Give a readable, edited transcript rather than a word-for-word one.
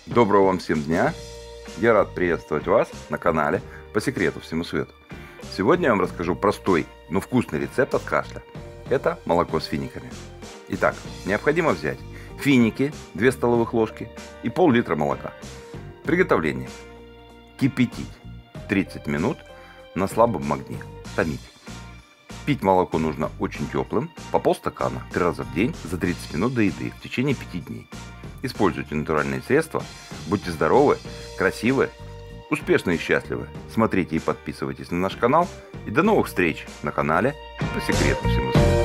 Доброго вам всем дня! Я рад приветствовать вас на канале По секрету всему свету. Сегодня я вам расскажу простой, но вкусный рецепт от кашля. Это молоко с финиками. Итак, необходимо взять финики 2 столовых ложки и пол-литра молока. Приготовление. Кипятить 30 минут на слабом огне. Томить. Пить молоко нужно очень теплым, по полстакана 3 раза в день за 30 минут до еды в течение 5 дней. Используйте натуральные средства, будьте здоровы, красивы, успешны и счастливы. Смотрите и подписывайтесь на наш канал. И до новых встреч на канале По секрету всему свету.